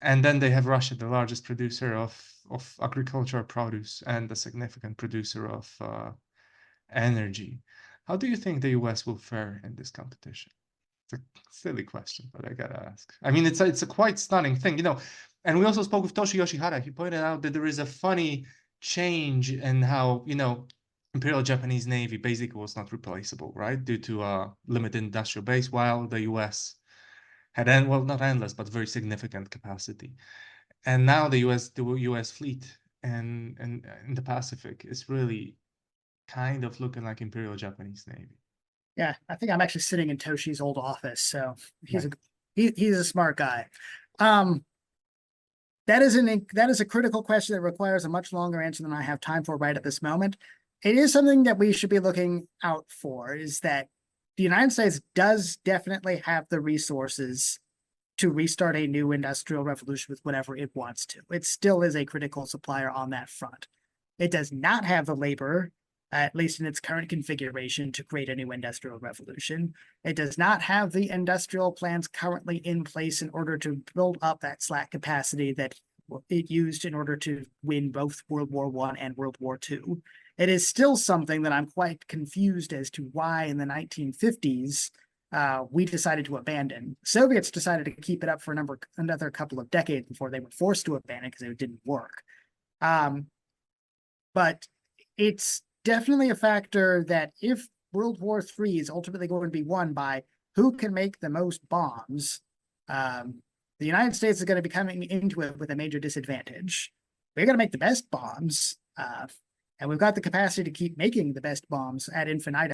And then they have Russia, the largest producer of agricultural produce and a significant producer of energy. How do you think the US will fare in this competition? It's a silly question, but I gotta ask. I mean, it's a quite stunning thing, you know. And we also spoke with Toshi Yoshihara. He pointed out that there is a funny change in how, you know, Imperial Japanese Navy basically was not replaceable, right? Due to a limited industrial base, while the US had, well, not endless, but very significant capacity. And now the US fleet and in the Pacific is really kind of looking like Imperial Japanese Navy. Yeah, I think I'm actually sitting in Toshi's old office, so he's a smart guy. That is a critical question that requires a much longer answer than I have time for right at this moment. It is something that we should be looking out for, is that the United States does definitely have the resources to restart a new industrial revolution with whatever it wants to. It still is a critical supplier on that front. It does not have the labor, at least in its current configuration, to create a new industrial revolution. It does not have the industrial plans currently in place in order to build up that slack capacity that it used in order to win both World War I and World War II. It is still something that I'm quite confused as to why in the 1950s we decided to abandon. Soviets decided to keep it up for another couple of decades before they were forced to abandon because it didn't work. But it's definitely a factor that if World War III is ultimately going to be won by who can make the most bombs, the United States is going to be coming into it with a major disadvantage. We're going to make the best bombs, and we've got the capacity to keep making the best bombs ad infinitum.